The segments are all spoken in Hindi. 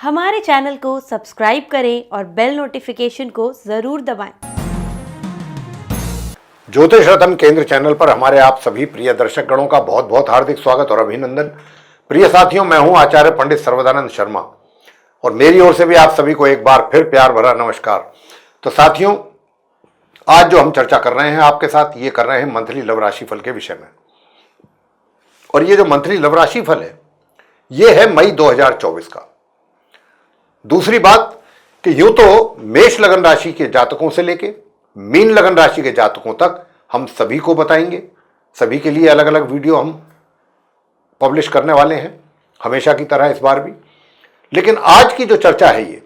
हमारे चैनल को सब्सक्राइब करें और बेल नोटिफिकेशन को जरूर दबाएं। ज्योतिष रत्न केंद्र चैनल पर हमारे आप सभी प्रिय दर्शक गणों का बहुत बहुत हार्दिक स्वागत और अभिनंदन। प्रिय साथियों, मैं हूं आचार्य पंडित सर्वदानंद शर्मा और मेरी ओर से भी आप सभी को एक बार फिर प्यार भरा नमस्कार। तो साथियों, आज जो हम चर्चा कर रहे हैं आपके साथ, ये कर रहे हैं मंथली लव राशि फल के विषय में। और ये जो मंथली लव राशि फल है, ये है मई 2024 का। दूसरी बात कि यूं तो मेष लगन राशि के जातकों से लेके मीन लगन राशि के जातकों तक हम सभी को बताएंगे। सभी के लिए अलग अलग वीडियो हम पब्लिश करने वाले हैं, हमेशा की तरह इस बार भी। लेकिन आज की जो चर्चा है,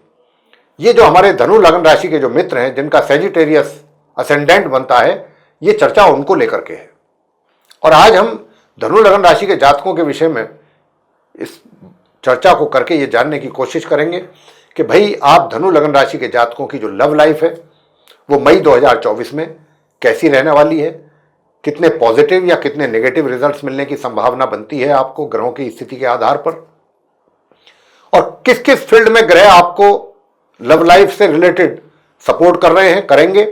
ये जो हमारे धनु लगन राशि के जो मित्र हैं, जिनका सेजिटेरियस असेंडेंट बनता है, ये चर्चा उनको लेकर के है। और आज हम धनु लगन राशि के जातकों के विषय में इस चर्चा को करके ये जानने की कोशिश करेंगे कि भाई आप धनु लगन राशि के जातकों की जो लव लाइफ है वो मई 2024 में कैसी रहने वाली है, कितने पॉजिटिव या कितने नेगेटिव रिजल्ट्स मिलने की संभावना बनती है आपको ग्रहों की स्थिति के आधार पर, और किस किस फील्ड में ग्रह आपको लव लाइफ से रिलेटेड सपोर्ट कर रहे हैं, करेंगे,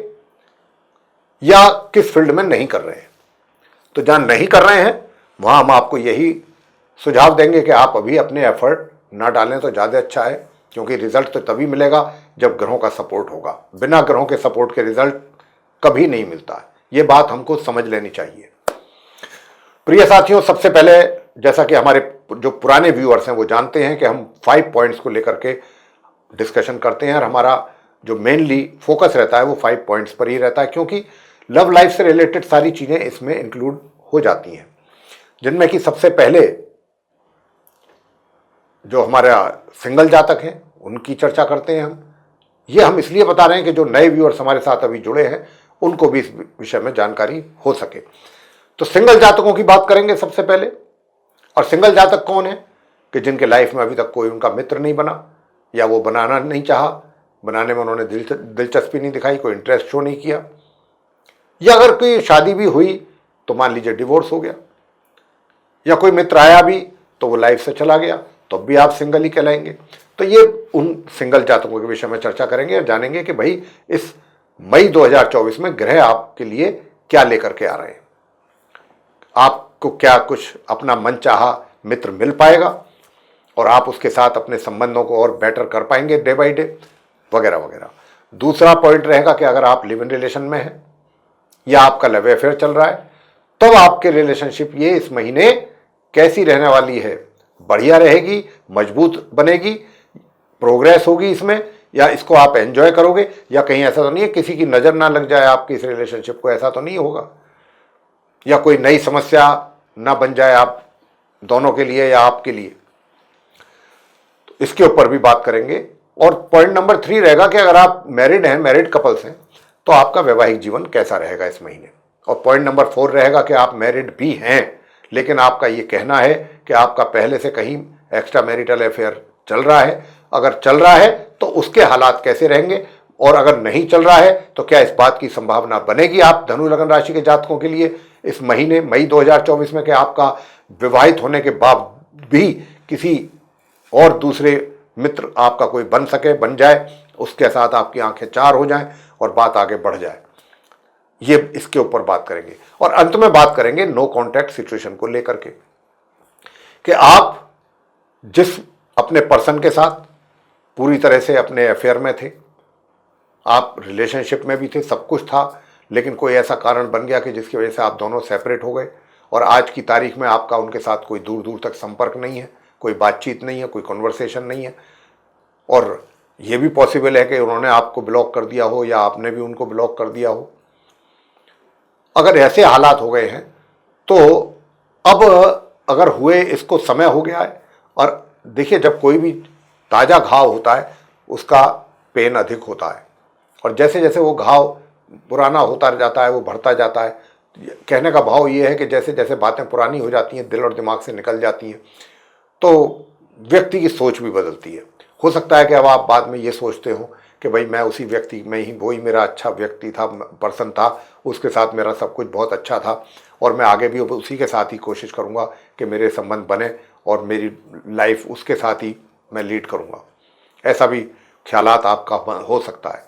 या किस फील्ड में नहीं कर रहे हैं। तो जहां नहीं कर रहे हैं वहां हम आपको यही सुझाव देंगे कि आप अभी अपने एफर्ट ना डालें तो ज़्यादा अच्छा है, क्योंकि रिजल्ट तो तभी मिलेगा जब ग्रहों का सपोर्ट होगा। बिना ग्रहों के सपोर्ट के रिजल्ट कभी नहीं मिलता है, ये बात हमको समझ लेनी चाहिए। प्रिय साथियों, सबसे पहले जैसा कि हमारे जो पुराने व्यूअर्स हैं वो जानते हैं कि हम 5 पॉइंट्स को लेकर के डिस्कशन करते हैं और हमारा जो मेनली फोकस रहता है वो 5 पॉइंट्स पर ही रहता है, क्योंकि लव लाइफ से रिलेटेड सारी चीज़ें इसमें इंक्लूड हो जाती हैं, जिनमें कि सबसे पहले जो हमारा सिंगल जातक हैं उनकी चर्चा करते हैं हम। ये हम इसलिए बता रहे हैं कि जो नए व्यूअर्स हमारे साथ अभी जुड़े हैं उनको भी इस विषय में जानकारी हो सके। तो सिंगल जातकों की बात करेंगे सबसे पहले। और सिंगल जातक कौन है कि जिनके लाइफ में अभी तक कोई उनका मित्र नहीं बना, या वो बनाना नहीं चाहा, बनाने में उन्होंने दिलचस्पी नहीं दिखाई, कोई इंटरेस्ट शो नहीं किया, या अगर कोई शादी भी हुई तो मान लीजिए डिवोर्स हो गया, या कोई मित्र आया भी तो वो लाइफ से चला गया, तो भी आप सिंगल ही कहलाएंगे। तो ये उन सिंगल जातकों के विषय में चर्चा करेंगे और जानेंगे कि भाई इस मई 2024 में ग्रह आपके लिए क्या लेकर के आ रहे हैं। आपको क्या कुछ अपना मनचाहा मित्र मिल पाएगा और आप उसके साथ अपने संबंधों को और बेटर कर पाएंगे डे बाई डे, वगैरह वगैरह। दूसरा पॉइंट रहेगा कि अगर आप लिव इन रिलेशन में हैं या आपका लव अफेयर चल रहा है, तब आपके रिलेशनशिप ये इस महीने कैसी रहने वाली है। बढ़िया रहेगी, मजबूत बनेगी, प्रोग्रेस होगी इसमें, या इसको आप एंजॉय करोगे, या कहीं ऐसा तो नहीं है किसी की नज़र ना लग जाए आपकी इस रिलेशनशिप को, ऐसा तो नहीं होगा, या कोई नई समस्या ना बन जाए आप दोनों के लिए या आपके लिए। तो इसके ऊपर भी बात करेंगे। और पॉइंट नंबर 3 रहेगा कि अगर आप मैरिड हैं, मैरिड कपल्स हैं, तो आपका वैवाहिक जीवन कैसा रहेगा इस महीने। और पॉइंट नंबर 4 रहेगा कि आप मैरिड भी हैं लेकिन आपका ये कहना है कि आपका पहले से कहीं एक्स्ट्रा मैरिटल अफेयर चल रहा है। अगर चल रहा है तो उसके हालात कैसे रहेंगे, और अगर नहीं चल रहा है तो क्या इस बात की संभावना बनेगी आप धनु लगन राशि के जातकों के लिए इस महीने मई 2024 में कि आपका विवाहित होने के बाद भी किसी और दूसरे मित्र आपका कोई बन सके, बन जाए, उसके साथ आपकी आंखें चार हो जाएं और बात आगे बढ़ जाए। ये इसके ऊपर बात करेंगे। और अंत में बात करेंगे नो कॉन्टैक्ट सिचुएशन को लेकर के कि आप जिस अपने पर्सन के साथ पूरी तरह से अपने अफेयर में थे, आप रिलेशनशिप में भी थे, सब कुछ था, लेकिन कोई ऐसा कारण बन गया कि जिसकी वजह से आप दोनों सेपरेट हो गए और आज की तारीख में आपका उनके साथ कोई दूर दूर तक संपर्क नहीं है, कोई बातचीत नहीं है, कोई कन्वर्सेशन नहीं है। और ये भी पॉसिबल है कि उन्होंने आपको ब्लॉक कर दिया हो या आपने भी उनको ब्लॉक कर दिया हो। अगर ऐसे हालात हो गए हैं तो अब अगर हुए इसको समय हो गया है। और देखिए, जब कोई भी ताज़ा घाव होता है उसका पेन अधिक होता है, और जैसे जैसे वो घाव पुराना होता जाता है वो बढ़ता जाता है। कहने का भाव ये है कि जैसे जैसे बातें पुरानी हो जाती हैं, दिल और दिमाग से निकल जाती हैं, तो व्यक्ति की सोच भी बदलती है। हो सकता है कि अब आप बाद में ये सोचते हो कि भाई मैं उसी व्यक्ति में ही, वही मेरा अच्छा व्यक्ति था, पर्सन था, उसके साथ मेरा सब कुछ बहुत अच्छा था और मैं आगे भी उसी के साथ ही कोशिश करूँगा कि मेरे संबंध बने और मेरी लाइफ उसके साथ ही मैं लीड करूँगा। ऐसा भी ख्यालात आपका हो सकता है।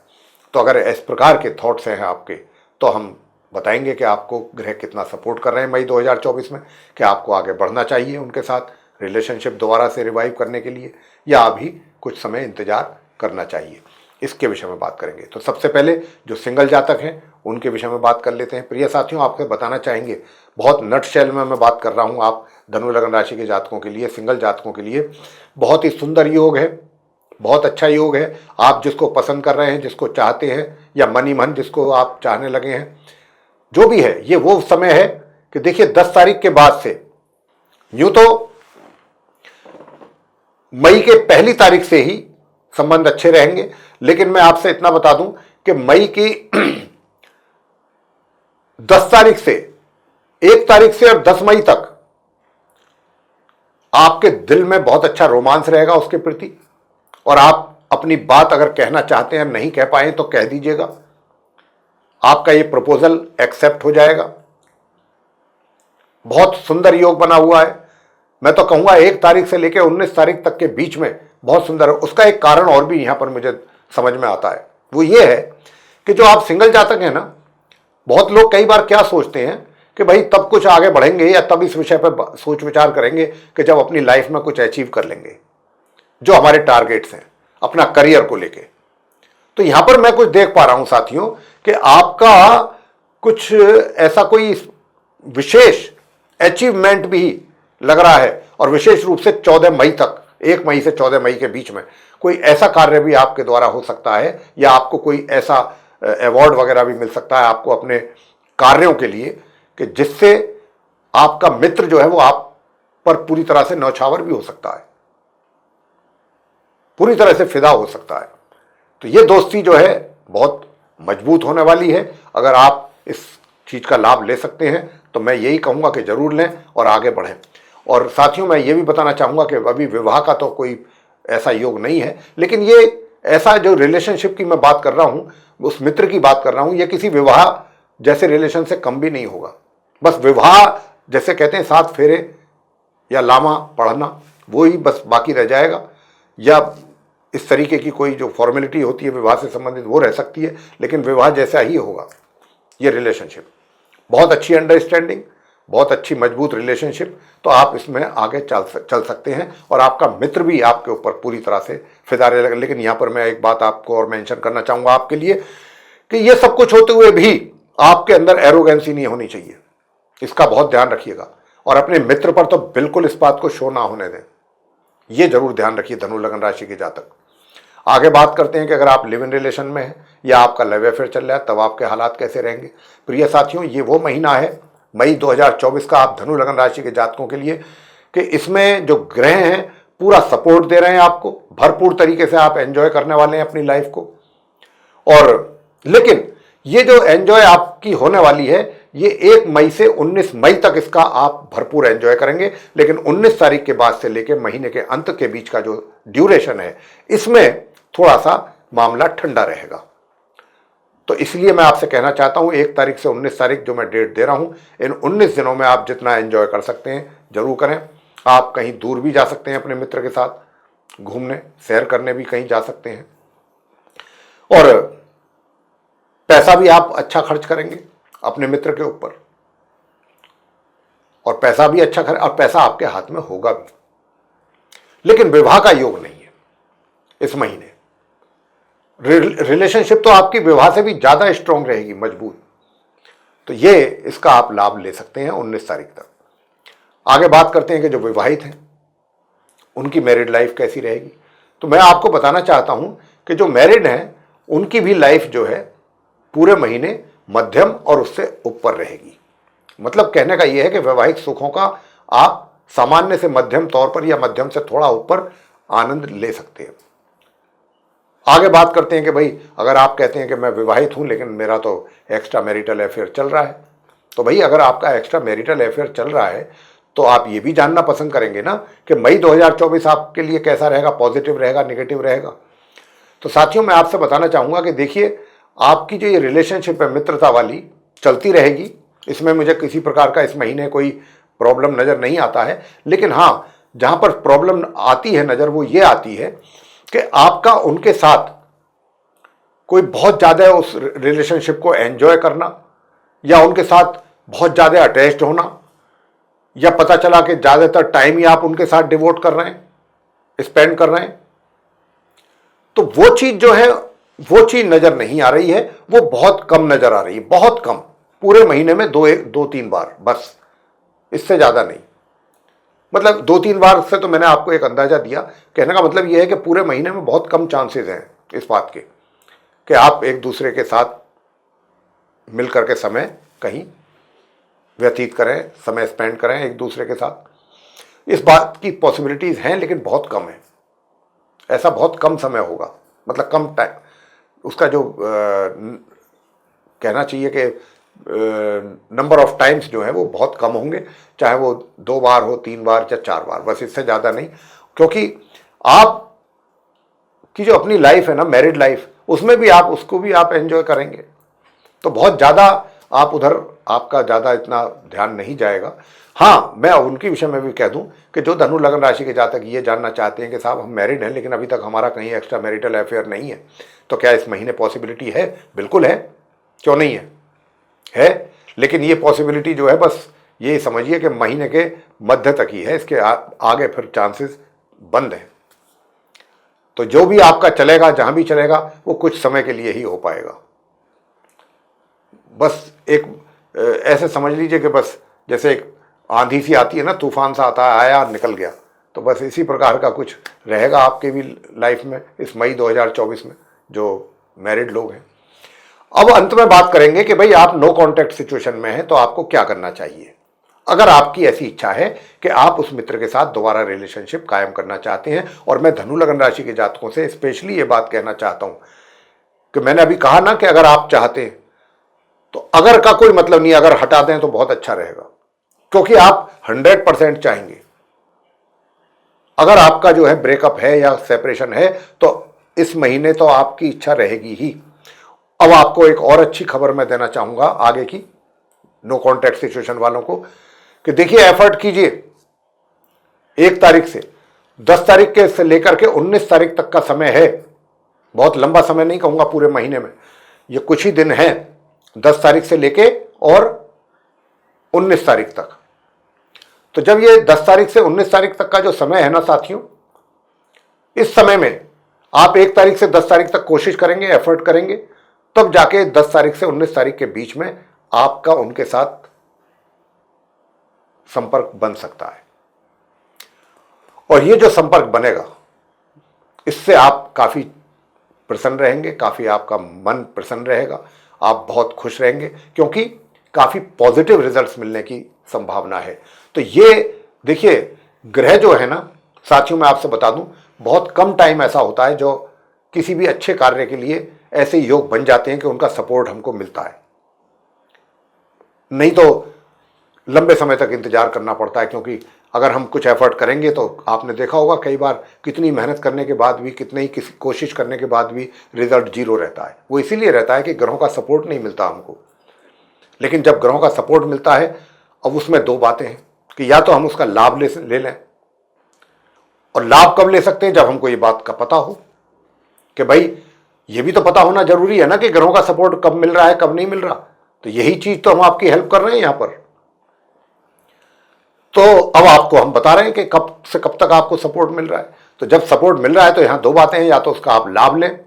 तो अगर इस प्रकार के थॉट्स हैं आपके, तो हम बताएंगे कि आपको ग्रह कितना सपोर्ट कर रहे हैं मई 2024 में, कि आपको आगे बढ़ना चाहिए उनके साथ रिलेशनशिप दोबारा से रिवाइव करने के लिए, या अभी कुछ समय इंतजार करना चाहिए, इसके विषय में बात करेंगे। तो सबसे पहले जो सिंगल जातक हैं उनके विषय में बात कर लेते हैं। प्रिय साथियों, आपको बताना चाहेंगे, बहुत नटशेल में मैं बात कर रहा हूँ, आप धनु लग्न राशि के जातकों के लिए, सिंगल जातकों के लिए बहुत ही सुंदर योग है, बहुत अच्छा योग है। आप जिसको पसंद कर रहे हैं, जिसको चाहते हैं, या मन ही मन जिसको आप चाहने लगे हैं, जो भी है, ये वो समय है कि देखिए 10 तारीख के बाद से, यूं तो मई के पहली तारीख से ही संबंध अच्छे रहेंगे, लेकिन मैं आपसे इतना बता दूं कि मई की 10 तारीख से, 1 तारीख से और 10 मई तक आपके दिल में बहुत अच्छा रोमांस रहेगा उसके प्रति, और आप अपनी बात अगर कहना चाहते हैं, नहीं कह पाए तो कह दीजिएगा, आपका ये प्रपोजल एक्सेप्ट हो जाएगा। बहुत सुंदर योग बना हुआ है। मैं तो कहूंगा 1 तारीख से लेकर 19 तारीख तक के बीच में बहुत सुंदर है। उसका एक कारण और भी यहां पर मुझे समझ में आता है, वो ये है कि जो आप सिंगल जातक हैं ना, बहुत लोग कई बार क्या सोचते हैं कि भाई तब कुछ आगे बढ़ेंगे, या तब इस विषय पर सोच विचार करेंगे कि जब अपनी लाइफ में कुछ अचीव कर लेंगे, जो हमारे टारगेट्स हैं अपना करियर को लेके। तो यहां पर मैं कुछ देख पा रहा हूं साथियों कि आपका कुछ ऐसा कोई विशेष अचीवमेंट भी लग रहा है, और विशेष रूप से 14 मई तक, 1 मई से 14 मई के बीच में कोई ऐसा कार्य भी आपके द्वारा हो सकता है, या आपको कोई ऐसा अवार्ड वगैरह भी मिल सकता है आपको अपने कार्यों के लिए, कि जिससे आपका मित्र जो है वो आप पर पूरी तरह से न्यौछावर भी हो सकता है, पूरी तरह से फिदा हो सकता है। तो ये दोस्ती जो है बहुत मजबूत होने वाली है। अगर आप इस चीज का लाभ ले सकते हैं तो मैं यही कहूंगा कि जरूर लें और आगे बढ़ें। और साथियों, मैं ये भी बताना चाहूंगा कि अभी विवाह का तो कोई ऐसा योग नहीं है, लेकिन ये ऐसा जो रिलेशनशिप की मैं बात कर रहा हूं, उस मित्र की बात कर रहा हूं, ये किसी विवाह जैसे रिलेशन से कम भी नहीं होगा। बस विवाह जैसे कहते हैं 7 फेरे या लामा पढ़ना, वो ही बस बाकी रह जाएगा, या इस तरीके की कोई जो फॉर्मेलिटी होती है विवाह से संबंधित वो रह सकती है, लेकिन विवाह जैसा ही होगा ये रिलेशनशिप। बहुत अच्छी अंडरस्टैंडिंग, बहुत अच्छी मजबूत रिलेशनशिप, तो आप इसमें आगे चल सकते हैं, और आपका मित्र भी आपके ऊपर पूरी तरह से फिदा रहेगा। लेकिन यहाँ पर मैं एक बात आपको और मेंशन करना चाहूँगा आपके लिए, कि ये सब कुछ होते हुए भी आपके अंदर एरोगेंसी नहीं होनी चाहिए, इसका बहुत ध्यान रखिएगा। और अपने मित्र पर तो बिल्कुल इस बात को शो ना होने दें, ये जरूर ध्यान रखिए धनु लग्न राशि के जातक। आगे बात करते हैं कि अगर आप लिव इन रिलेशन में हैं या आपका लव अफेयर चल रहा है, तब आपके हालात कैसे रहेंगे। प्रिय साथियों, ये वो महीना है मई 2024 का आप धनु लग्न राशि के जातकों के लिए, कि इसमें जो ग्रह हैं पूरा सपोर्ट दे रहे हैं आपको, भरपूर तरीके से आप एंजॉय करने वाले हैं अपनी लाइफ को। और लेकिन ये जो एंजॉय आपकी होने वाली है, ये 1 मई से 19 मई तक इसका आप भरपूर एंजॉय करेंगे, लेकिन 19 तारीख के बाद से लेकर महीने के अंत के बीच का जो ड्यूरेशन है, इसमें थोड़ा सा मामला ठंडा रहेगा। तो इसलिए मैं आपसे कहना चाहता हूं 1 तारीख से 19 तारीख जो मैं डेट दे रहा हूं, इन 19 दिनों में आप जितना एंजॉय कर सकते हैं जरूर करें। आप कहीं दूर भी जा सकते हैं अपने मित्र के साथ घूमने, सैर करने भी कहीं जा सकते हैं, और पैसा भी आप अच्छा खर्च करेंगे अपने मित्र के ऊपर, और पैसा भी अच्छा खर्च, और पैसा आपके हाथ में होगा भी। लेकिन विवाह का योग नहीं है इस महीने। रिलेशनशिप तो आपकी विवाह से भी ज्यादा स्ट्रांग रहेगी, मजबूत। तो ये इसका आप लाभ ले सकते हैं 19 तारीख तक। आगे बात करते हैं कि जो विवाहित हैं उनकी मैरिड लाइफ कैसी रहेगी। तो मैं आपको बताना चाहता हूं कि जो मैरिड हैं उनकी भी लाइफ जो है पूरे महीने मध्यम और उससे ऊपर रहेगी। मतलब कहने का यह है कि वैवाहिक सुखों का आप सामान्य से मध्यम तौर पर या मध्यम से थोड़ा ऊपर आनंद ले सकते हैं। आगे बात करते हैं कि भाई अगर आप कहते हैं कि मैं विवाहित हूं लेकिन मेरा तो एक्स्ट्रा मैरिटल अफेयर चल रहा है, तो भाई अगर आपका एक्स्ट्रा मैरिटल अफेयर चल रहा है तो आप ये भी जानना पसंद करेंगे ना कि मई 2024 आपके लिए कैसा रहेगा, पॉजिटिव रहेगा, नेगेटिव रहेगा। तो साथियों, मैं आपसे बताना चाहूंगा कि देखिए, आपकी जो ये रिलेशनशिप है मित्रता वाली चलती रहेगी, इसमें मुझे किसी प्रकार का इस महीने कोई प्रॉब्लम नज़र नहीं आता है। लेकिन हाँ, जहाँ पर प्रॉब्लम आती है नज़र वो ये आती है कि आपका उनके साथ कोई बहुत ज़्यादा उस रिलेशनशिप को एंजॉय करना, या उनके साथ बहुत ज़्यादा अटैच्ड होना, या पता चला कि ज़्यादातर टाइम ही आप उनके साथ डिवोट कर रहे हैं, स्पेंड कर रहे हैं, तो वो चीज़ जो है वो चीज़ नज़र नहीं आ रही है, वो बहुत कम नज़र आ रही है, बहुत कम, पूरे महीने में दो तीन बार बस, इससे ज़्यादा नहीं। मतलब 2-3 बार से तो मैंने आपको एक अंदाज़ा दिया। कहने का मतलब यह है कि पूरे महीने में बहुत कम चांसेस हैं इस बात के कि आप एक दूसरे के साथ मिल करके समय कहीं व्यतीत करें, समय स्पेंड करें एक दूसरे के साथ। इस बात की पॉसिबिलिटीज़ हैं, लेकिन बहुत कम है। ऐसा बहुत कम समय होगा, मतलब कम टाइम, उसका जो कहना चाहिए कि नंबर ऑफ टाइम्स जो है वो बहुत कम होंगे, चाहे वो 2 बार हो, 3 बार या 4 बार, बस इससे ज़्यादा नहीं। क्योंकि आप की जो अपनी लाइफ है ना, मैरिड लाइफ, उसमें भी आप उसको भी आप एंजॉय करेंगे, तो बहुत ज़्यादा आप उधर आपका ज़्यादा इतना ध्यान नहीं जाएगा। हाँ, मैं उनके विषय में भी कह दूं कि जो धनु लग्न राशि के जातक ये जानना चाहते हैं कि साहब हम मैरिड हैं लेकिन अभी तक हमारा कहीं एक्स्ट्रा मैरिटल अफेयर नहीं है, तो क्या इस महीने पॉसिबिलिटी है? बिल्कुल है, क्यों नहीं है। लेकिन ये पॉसिबिलिटी जो है, बस ये समझिए कि महीने के मध्य तक ही है, इसके आगे फिर चांसेस बंद हैं। तो जो भी आपका चलेगा, जहां भी चलेगा, वो कुछ समय के लिए ही हो पाएगा। बस एक ऐसे समझ लीजिए कि बस जैसे एक आंधी सी आती है ना, तूफान सा आता है, आया निकल गया, तो बस इसी प्रकार का कुछ रहेगा आपके भी लाइफ में इस मई 2024 में, जो मैरिड लोग हैं। अब अंत में बात करेंगे कि भाई आप नो कॉन्टैक्ट सिचुएशन में हैं तो आपको क्या करना चाहिए। अगर आपकी ऐसी इच्छा है कि आप उस मित्र के साथ दोबारा रिलेशनशिप कायम करना चाहते हैं, और मैं धनु लग्न राशि के जातकों से स्पेशली ये बात कहना चाहता हूं कि मैंने अभी कहा ना कि अगर आप चाहते हैं तो अगर का कोई मतलब नहीं, अगर हटा दें तो बहुत अच्छा रहेगा, क्योंकि आप 100% चाहेंगे। अगर आपका जो है ब्रेकअप है या सेपरेशन है तो इस महीने तो आपकी इच्छा रहेगी ही। अब आपको एक और अच्छी खबर मैं देना चाहूंगा आगे की नो कॉन्टैक्ट सिचुएशन वालों को, कि देखिए एफर्ट कीजिए 1 तारीख से 10 तारीख के से लेकर के 19 तारीख तक का समय है। बहुत लंबा समय नहीं कहूंगा पूरे महीने में, ये कुछ ही दिन है, 10 तारीख से लेके और 19 तारीख तक। तो जब ये 10 तारीख से 19 तारीख तक का जो समय है ना साथियों, इस समय में आप 1 तारीख से 10 तारीख तक कोशिश करेंगे, एफर्ट करेंगे, तब जाके 10 तारीख से 19 तारीख के बीच में आपका उनके साथ संपर्क बन सकता है। और ये जो संपर्क बनेगा, इससे आप काफी प्रसन्न रहेंगे, काफी आपका मन प्रसन्न रहेगा, आप बहुत खुश रहेंगे, क्योंकि काफी पॉजिटिव रिजल्ट्स मिलने की संभावना है। तो ये देखिए, ग्रह जो है ना साथियों, मैं आपसे बता दूं, बहुत कम टाइम ऐसा होता है जो किसी भी अच्छे कार्य के लिए ऐसे योग बन जाते हैं कि उनका सपोर्ट हमको मिलता है। नहीं तो लंबे समय तक इंतजार करना पड़ता है, क्योंकि अगर हम कुछ एफर्ट करेंगे तो आपने देखा होगा कई बार कितनी मेहनत करने के बाद भी, कितनी ही कोशिश करने के बाद भी रिजल्ट 0 रहता है। वो इसीलिए रहता है कि ग्रहों का सपोर्ट नहीं मिलता हमको। लेकिन जब ग्रहों का सपोर्ट मिलता है, अब उसमें 2 बातें हैं कि या तो हम उसका लाभ ले लें, और लाभ कब ले सकते हैं? जब हमको ये बात का पता हो कि भाई ये भी तो पता होना जरूरी है ना कि ग्रहों का सपोर्ट कब मिल रहा है, कब नहीं मिल रहा। तो यही चीज तो हम आपकी हेल्प कर रहे हैं यहां पर। तो अब आपको हम बता रहे हैं कि कब से कब तक आपको सपोर्ट मिल रहा है। तो जब सपोर्ट मिल रहा है तो यहां 2 बातें हैं, या तो उसका आप लाभ लें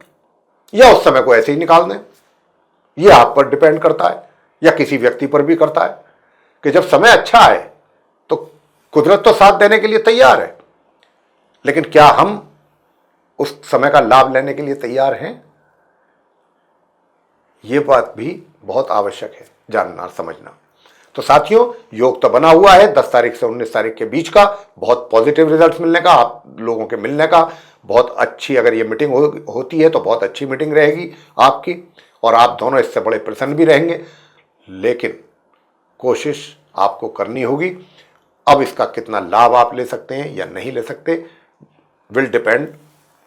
या उस समय को ऐसे ही निकाल दें। यह आप पर डिपेंड करता है, या किसी व्यक्ति पर भी करता है कि जब समय अच्छा है तो कुदरत तो साथ देने के लिए तैयार है, लेकिन क्या हम उस समय का लाभ लेने के लिए तैयार हैं? यह बात भी बहुत आवश्यक है जानना, समझना। तो साथियों, योग तो बना हुआ है 10 तारीख से 19 तारीख के बीच का, बहुत पॉजिटिव रिजल्ट्स मिलने का, आप लोगों के मिलने का। बहुत अच्छी अगर ये मीटिंग होती है तो बहुत अच्छी मीटिंग रहेगी आपकी, और आप दोनों इससे बड़े प्रसन्न भी रहेंगे। लेकिन कोशिश आपको करनी होगी। अब इसका कितना लाभ आप ले सकते हैं या नहीं ले सकते, विल डिपेंड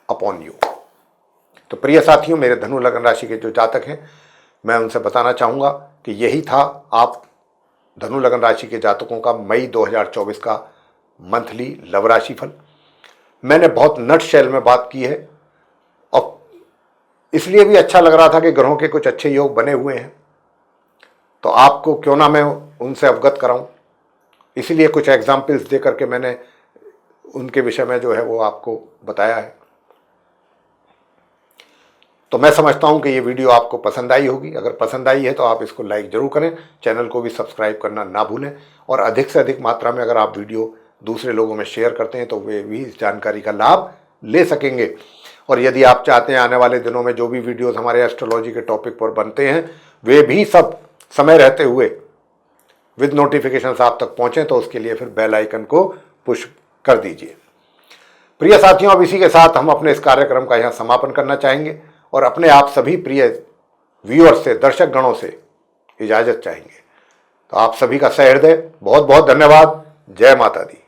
अपॉन यू। तो प्रिय साथियों, मेरे धनु लग्न राशि के जो जातक हैं, मैं उनसे बताना चाहूंगा कि यही था आप धनु लग्न राशि के जातकों का मई 2024 का मंथली लव राशि फल। मैंने बहुत नट शेल में बात की है, और इसलिए भी अच्छा लग रहा था कि ग्रहों के कुछ अच्छे योग बने हुए हैं, तो आपको क्यों ना मैं उनसे अवगत कराऊं। इसीलिए कुछ एग्जाम्पल्स दे करके मैंने उनके विषय में जो है वो आपको बताया है। तो मैं समझता हूं कि ये वीडियो आपको पसंद आई होगी। अगर पसंद आई है तो आप इसको लाइक जरूर करें, चैनल को भी सब्सक्राइब करना ना भूलें, और अधिक से अधिक मात्रा में अगर आप वीडियो दूसरे लोगों में शेयर करते हैं तो वे भी इस जानकारी का लाभ ले सकेंगे। और यदि आप चाहते हैं आने वाले दिनों में जो भी वीडियोस हमारे एस्ट्रोलॉजी के टॉपिक पर बनते हैं वे भी सब समय रहते हुए विद नोटिफिकेशंस आप तक पहुंचें, तो उसके लिए फिर बेल आइकन को पुश कर दीजिए। प्रिय साथियों, अब इसी के साथ हम अपने इस कार्यक्रम का यहाँ समापन करना चाहेंगे और अपने आप सभी प्रिय व्यूअर्स से, दर्शक गणों से इजाजत चाहेंगे। तो आप सभी का सहृदय बहुत बहुत धन्यवाद। जय माता दी।